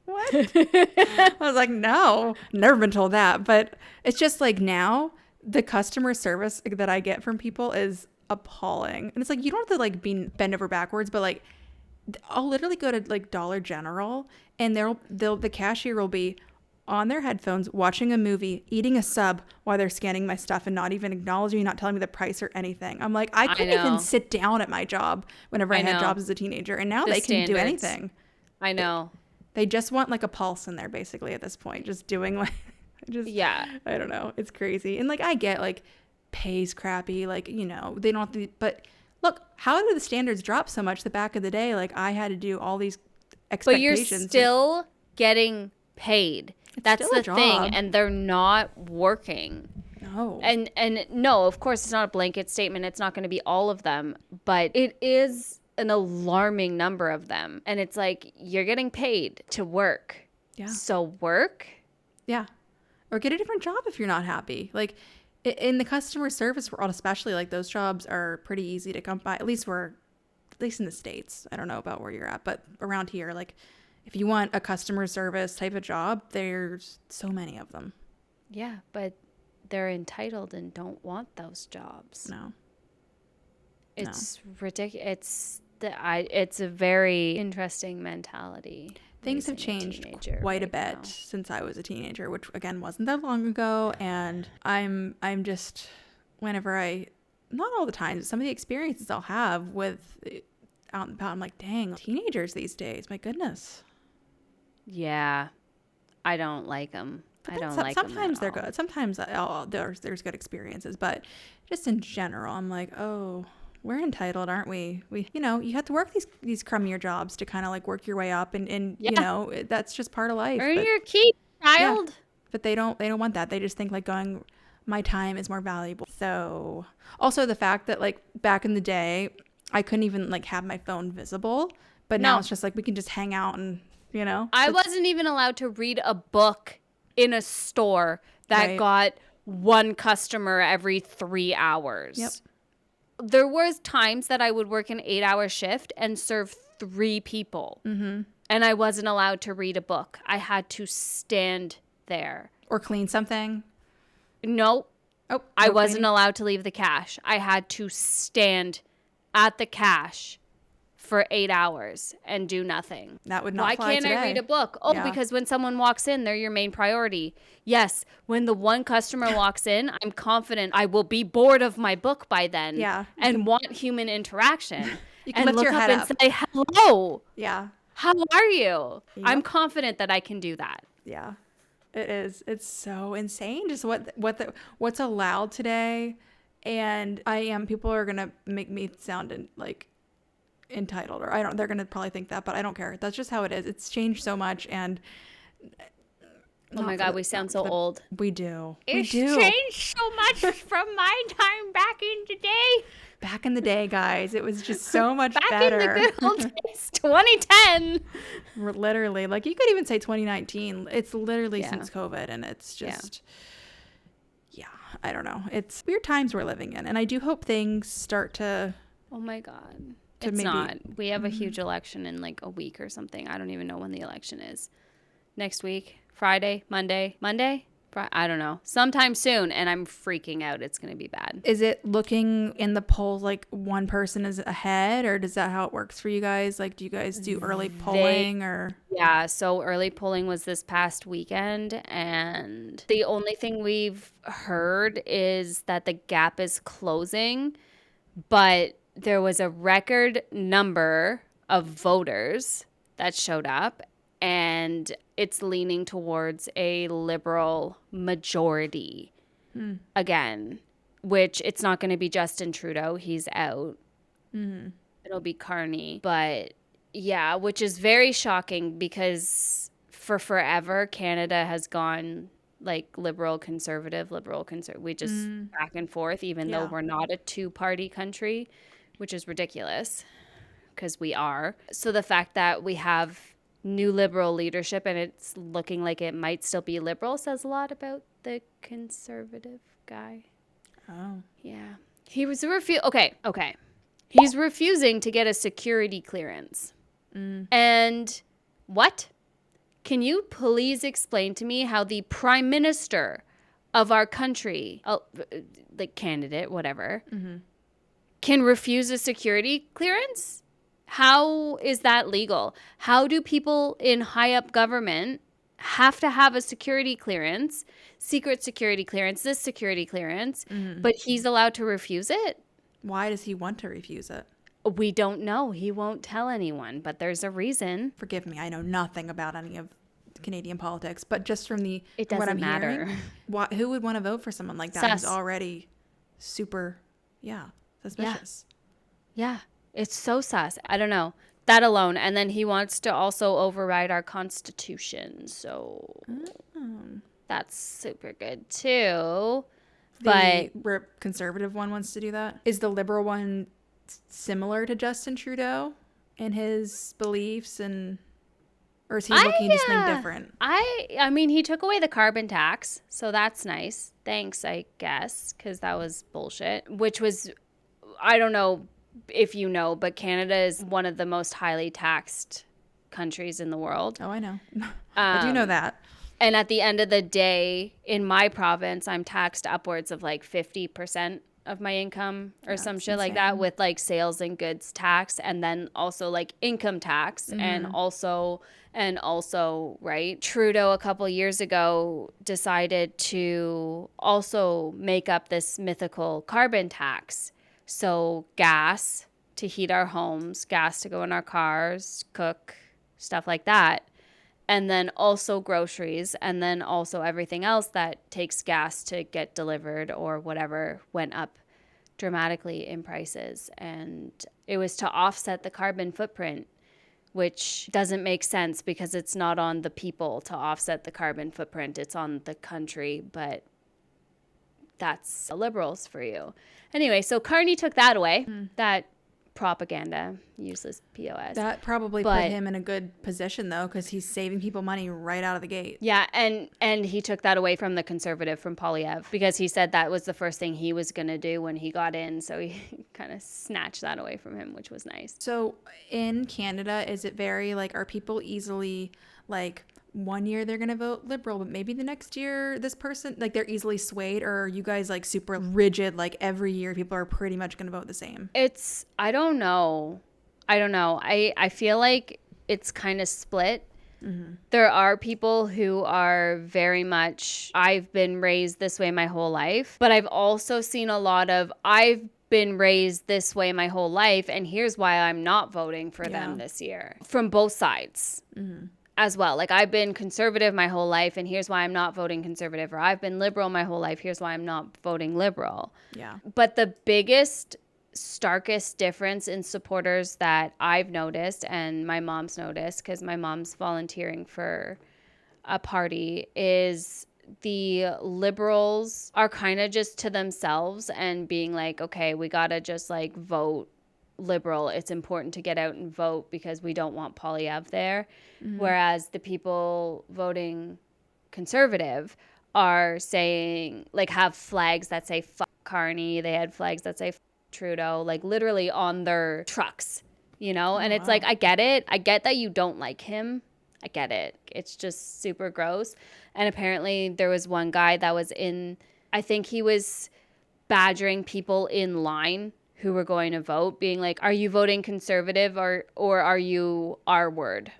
what? I was like, no, never been told that. But it's just like now the customer service that I get from people is appalling. And it's like, you don't have to like bend over backwards, but like I'll literally go to like Dollar General and the cashier will be on their headphones watching a movie, eating a sub while they're scanning my stuff and not even acknowledging me, not telling me the price or anything. I'm like, I couldn't even sit down at my job whenever I had jobs as a teenager, and now they can do anything. I know. They just want like a pulse in there basically at this point, just doing like I don't know, it's crazy. And like I get like pay's crappy, like, you know, they don't have to, but look, how did the standards drop so much the back of the day? Like I had to do all these expectations. But you're still getting paid. That's the thing, and they're not working. No. And no, of course, it's not a blanket statement. It's not going to be all of them, but it is an alarming number of them. And it's like, you're getting paid to work. Yeah. So work. Yeah. Or get a different job if you're not happy. Like in the customer service world, especially, like those jobs are pretty easy to come by. At least in the States. I don't know about where you're at, but around here, like if you want a customer service type of job, there's so many of them. Yeah, but they're entitled and don't want those jobs. No. It's ridiculous. It's a very interesting mentality. Things have changed quite a bit since I was a teenager, which again wasn't that long ago. And I'm just, whenever not all the time, some of the experiences I'll have with out and about, I'm like, dang, teenagers these days, my goodness. Yeah, I don't like them. I don't like them. Sometimes they're good. Sometimes there's good experiences, but just in general, I'm like, oh, we're entitled, aren't we? You know, you have to work these crummier jobs to kind of like work your way up, and you know, that's just part of life. Earn your keep, child. Yeah, but they don't want that. They just think like my time is more valuable. So also the fact that like back in the day, I couldn't even like have my phone visible, but now it's just like we can just hang out and, you know. I wasn't even allowed to read a book in a store that got one customer every 3 hours. Yep. There was times that I would work an 8-hour shift and serve 3 people. Mm-hmm. And I wasn't allowed to read a book. I had to stand there. Or clean something. No. Oh, I wasn't allowed to leave the cash. I had to stand at the cash for 8 hours and do nothing. That would not Why fly can't today. I read a book? Oh, Yeah. Because when someone walks in, they're your main priority. Yes, when the one customer walks in, I'm confident I will be bored of my book by then. Yeah. And want human interaction. You can and lift look your up head and up. say, hello. Yeah. How are you? Yep. I'm confident that I can do that. Yeah. It is. It's so insane just what's allowed today. And people are going to make me sound like entitled, or they're going to probably think that, but I don't care. That's just how it is. It's changed so much. And oh my God, we sound so old. We do. It's changed so much from my time back in the day. Back in the day, guys, it was just so much Back better. in the good old days, 2010. Literally, like you could even say 2019. It's literally since COVID, and it's just, I don't know. It's weird times we're living in, and I do hope things start to. Oh my God. It's not. We have a huge election in like a week or something. I don't even know when the election is. Next week, Friday, Monday. I don't know. Sometime soon, and I'm freaking out. It's going to be bad. Is it looking in the polls like one person is ahead, or is that how it works for you guys? Like, do you guys do early polling or? Yeah, so early polling was this past weekend, and the only thing we've heard is that the gap is closing, but there was a record number of voters that showed up, and it's leaning towards a liberal majority again, which it's not going to be Justin Trudeau. He's out. Mm-hmm. It'll be Carney. But yeah, which is very shocking because for forever, Canada has gone like liberal, conservative. We just back and forth, even though we're not a 2-party country, which is ridiculous because we are. So the fact that we have new liberal leadership and it's looking like it might still be liberal says a lot about the conservative guy. Oh. Yeah. He was okay. He's refusing to get a security clearance. And what? Can you please explain to me how the prime minister of our country, like candidate, whatever, can refuse a security clearance? How is that legal? How do people in high up government have to have a security clearance, secret security clearance, this security clearance, but he's allowed to refuse it? Why does he want to refuse it? We don't know. He won't tell anyone, but there's a reason. Forgive me, I know nothing about any of Canadian politics, but just from It what doesn't I'm matter. hearing, who would want to vote for someone like that Sus. who's already super, suspicious? Yeah, it's so sus. I don't know. That alone. And then he wants to also override our constitution. So that's super good too. But The conservative one wants to do that. Is the liberal one similar to Justin Trudeau in his beliefs, or is he looking to something different? I mean, he took away the carbon tax, so that's nice. Thanks, I guess, because that was bullshit. Which was, I don't know if you know, but Canada is one of the most highly taxed countries in the world. Oh, I know. I do know that. And at the end of the day, in my province, I'm taxed upwards of like 50% of my income or some shit like that, with like sales and goods tax, and then also like income tax, and also right, Trudeau a couple years ago decided to also make up this mythical carbon tax. So gas to heat our homes, gas to go in our cars, cook, stuff like that. And then also groceries, and then also everything else that takes gas to get delivered or whatever went up dramatically in prices. And it was to offset the carbon footprint, which doesn't make sense because it's not on the people to offset the carbon footprint. It's on the country, but that's liberals for you. Anyway, so Carney took that away, that propaganda, useless POS. That probably put him in a good position, though, because he's saving people money right out of the gate. Yeah, and he took that away from the conservative, from Polyev, because he said that was the first thing he was going to do when he got in. So he kind of snatched that away from him, which was nice. So in Canada, is it very, like, are people easily, like, one year they're going to vote liberal, but maybe the next year this person, like, they're easily swayed? Or are you guys, like, super rigid, like, every year people are pretty much going to vote the same? I don't know. I feel like it's kind of split. There are people who are very much, I've been raised this way my whole life, but I've also seen a lot of, I've been raised this way my whole life, and here's why I'm not voting for them this year, from both sides. As well. Like, I've been conservative my whole life, and here's why I'm not voting conservative. Or I've been liberal my whole life, here's why I'm not voting liberal. Yeah. But the biggest, starkest difference in supporters that I've noticed, and my mom's noticed, because my mom's volunteering for a party, is the liberals are kind of just to themselves and being like, okay, we gotta just like vote liberal. It's important to get out and vote because we don't want Polyev there. Whereas the people voting conservative are saying, like, have flags that say fuck Carney. They had flags that say fuck Trudeau, like literally on their trucks, you know? And it's like, I get it. I get that you don't like him. I get it. It's just super gross. And apparently there was one guy that was I think he was badgering people in line who were going to vote, being like, are you voting conservative or are you R word?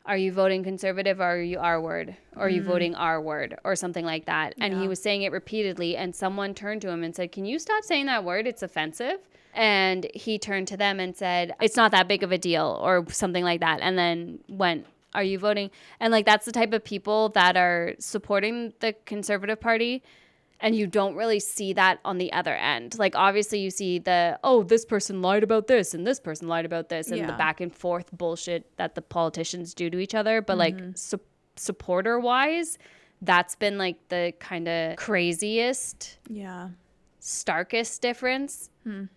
Are you voting conservative or are you R word? Or are you voting R word or something like that? And he was saying it repeatedly, and someone turned to him and said, can you stop saying that word? It's offensive. And he turned to them and said, it's not that big of a deal or something like that. And then went, are you voting? And like, that's the type of people that are supporting the Conservative Party. And you don't really see that on the other end. Like, obviously you see this person lied about this and this person lied about this, and the back and forth bullshit that the politicians do to each other. But like supporter wise, that's been like the kind of craziest, starkest difference.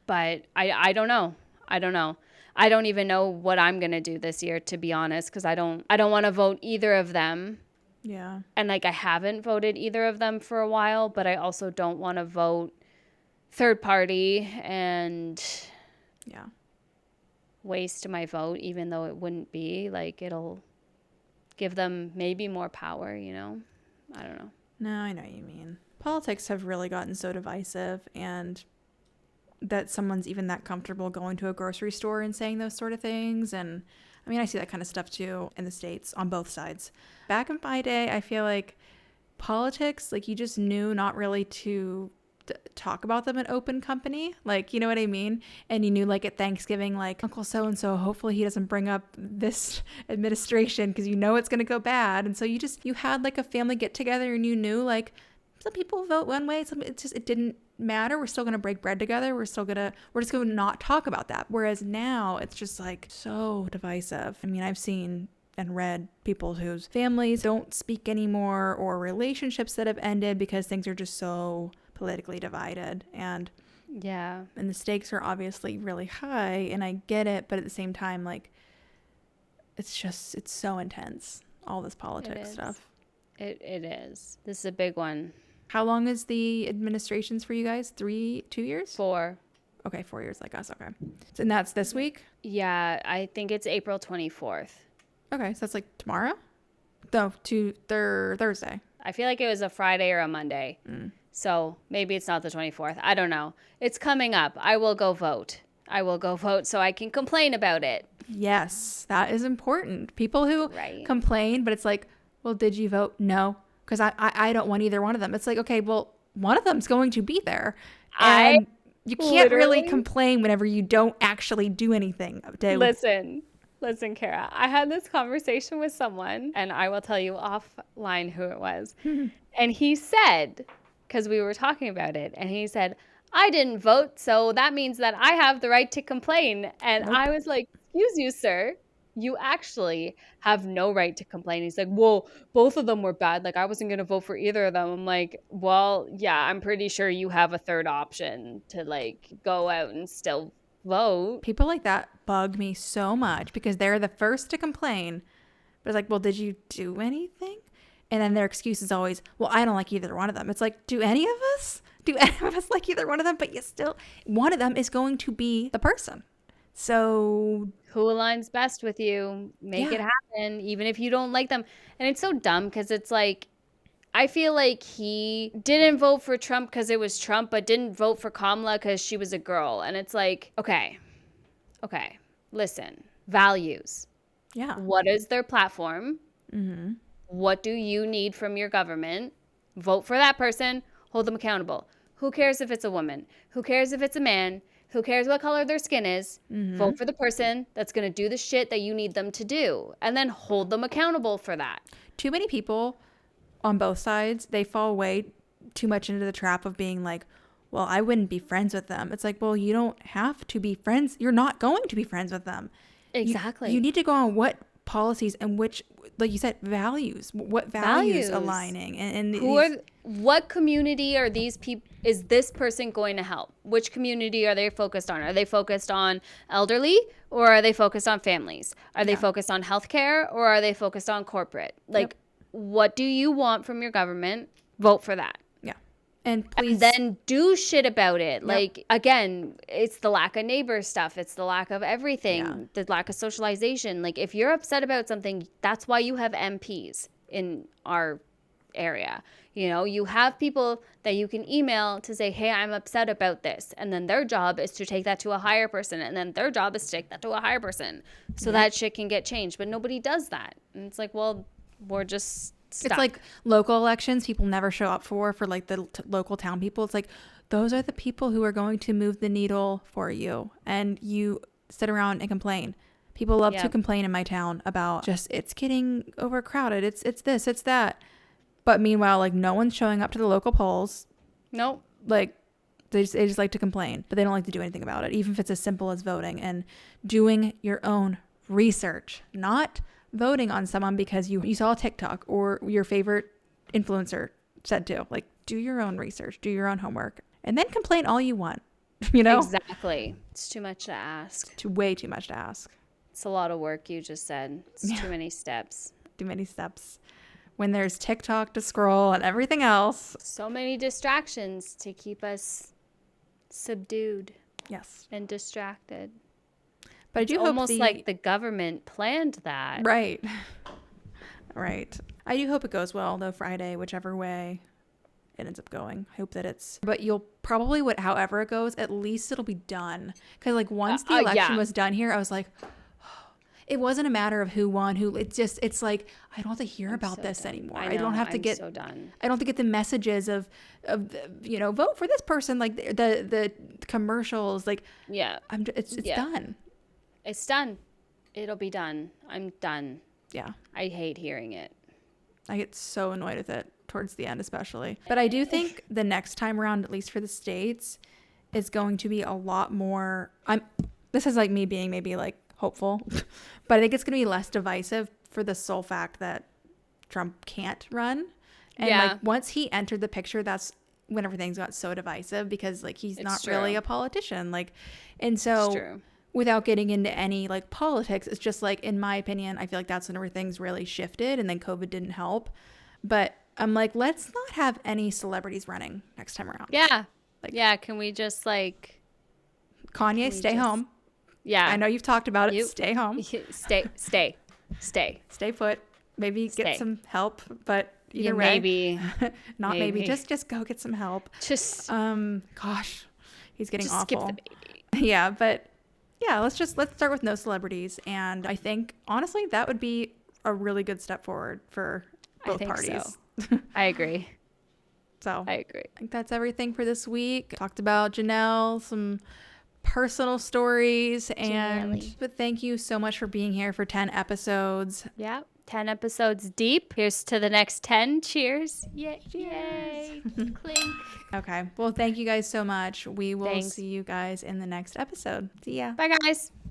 But I don't know. I don't even know what I'm going to do this year, to be honest, because I don't want to vote either of them. Yeah. And like, I haven't voted either of them for a while, but I also don't want to vote third party. And Yeah. waste my vote, even though it wouldn't be. Like, it'll give them maybe more power, you know? I don't know. No, I know what you mean. Politics have really gotten so divisive, and that someone's even that comfortable going to a grocery store and saying those sort of things. And I mean, I see that kind of stuff too in the States on both sides. Back in my day, I feel like politics, like, you just knew not really to talk about them in open company. Like, you know what I mean? And you knew, like, at Thanksgiving, like, Uncle so-and-so, hopefully he doesn't bring up this administration because you know it's going to go bad. And so you had like a family get together, and you knew, like, some people vote one way, it didn't matter. We're still going to break bread together. We're just going to not talk about that. Whereas now it's just like so divisive. I mean, I've seen and read people whose families don't speak anymore, or relationships that have ended because things are just so politically divided. And the stakes are obviously really high, and I get it, but at the same time, like, it's so intense, all this politics stuff. It is. This is a big one. How long is the administrations for you guys? 2 years? 4. Okay, 4 years like us. Okay. And that's this week? Yeah, I think it's April 24th. Okay, so that's like tomorrow? No, Thursday. I feel like it was a Friday or a Monday. So maybe it's not the 24th. I don't know. It's coming up. I will go vote so I can complain about it. Yes, that is important. People who complain, but it's like, well, did you vote? No, because I don't want either one of them. It's like, okay, well, one of them's going to be there. And you can't really complain whenever you don't actually do anything. Listen, Kara, I had this conversation with someone, and I will tell you offline who it was. And he said, because we were talking about it, and he said, I didn't vote, so that means that I have the right to complain. And I was like, excuse you, sir. You actually have no right to complain. He's like, well, both of them were bad. Like, I wasn't going to vote for either of them. I'm like, well, yeah, I'm pretty sure you have a third option to, like, go out and still vote. People like that bug me so much because they're the first to complain. But it's like, well, did you do anything? And then their excuse is always, well, I don't like either one of them. It's like, do any of us like either one of them? But one of them is going to be the person. So who aligns best with you? Make it happen, even if you don't like them. And it's so dumb because it's like, I feel like he didn't vote for Trump because it was Trump, but didn't vote for Kamala because she was a girl. And it's like, okay, listen, values. Yeah. What is their platform? Mm-hmm. What do you need from your government? Vote for that person. Hold them accountable. Who cares if it's a woman? Who cares if it's a man? Who cares what color their skin is? Mm-hmm. Vote for the person that's going to do the shit that you need them to do. And then hold them accountable for that. Too many people on both sides, they fall way too much into the trap of being like, well, I wouldn't be friends with them. It's like, well, you don't have to be friends. You're not going to be friends with them. Exactly. You need to go on what policies and which, like you said, values. What values aligning, and what community are these people? Is this person going to help? Which community are they focused on? Are they focused on elderly, or are they focused on families? Are they focused on healthcare, or are they focused on corporate? Like, what do you want from your government? Vote for that. And please, and then do shit about it. Yep. Like, again, it's the lack of neighbor stuff. It's the lack of everything. The lack of socialization. Like, if you're upset about something, that's why you have MPs in our area. You know, you have people that you can email to say, hey, I'm upset about this. And then their job is to take that to a higher person. And then their job is to take that to a higher person. So that shit can get changed. But nobody does that. And it's like, well, we're just stuck. It's like local elections people never show up for like the local town people. It's like, those are the people who are going to move the needle for you. And you sit around and complain. People love to complain in my town about just, it's getting overcrowded. It's this, it's that. But meanwhile, like, no one's showing up to the local polls. Nope. Like, they just like to complain, but they don't like to do anything about it, even if it's as simple as voting and doing your own research, not voting on someone because you saw a TikTok or your favorite influencer said to. Like, do your own research, do your own homework, and then complain all you want, you know? Exactly. It's too much to ask. Way too much to ask. It's a lot of work, you just said. It's too many steps. Too many steps. When there's TikTok to scroll and everything else. So many distractions to keep us subdued. Yes. and distracted. But I do hope Almost like the government planned that. Right. Right. I do hope it goes well, though, Friday, whichever way it ends up going. I hope that it's... But you'll probably, however it goes, at least it'll be done. Because, like, once the election was done here, I was like... It wasn't a matter of who won, who... It's like, I don't have to hear about this anymore. I don't have to get... so done. I don't have to get the messages of you know, vote for this person, like the commercials, like... Yeah. It's done. It's done. It'll be done. I'm done. Yeah. I hate hearing it. I get so annoyed with it towards the end, especially. But I do think the next time around, at least for the States, is going to be a lot more... This is like me being maybe like hopeful, but I think it's going to be less divisive for the sole fact that Trump can't run. And like once he entered the picture, that's when everything's got so divisive, because like he's not really a politician. Like, and so... Without getting into any like politics, it's just like, in my opinion, I feel like that's when everything's really shifted, and then COVID didn't help. But I'm like, let's not have any celebrities running next time around. Yeah. Like, yeah. Can we just like... Kanye, stay home. Yeah. I know you've talked about it. Stay home. Stay put. Maybe get some help, but either way. Maybe. Not maybe. Just go get some help. Just... Gosh. He's getting just awful. skip the baby. Yeah, but... Yeah, let's start with no celebrities. And I think, honestly, that would be a really good step forward for both parties. So. I agree. So I agree. I think that's everything for this week. Talked about Janelle, some personal stories. But thank you so much for being here for 10 episodes. Yeah, 10 episodes deep. Here's to the next 10. Cheers. Yay. Clink. Okay. Well, thank you guys so much. We will see you guys in the next episode. See ya. Bye, guys.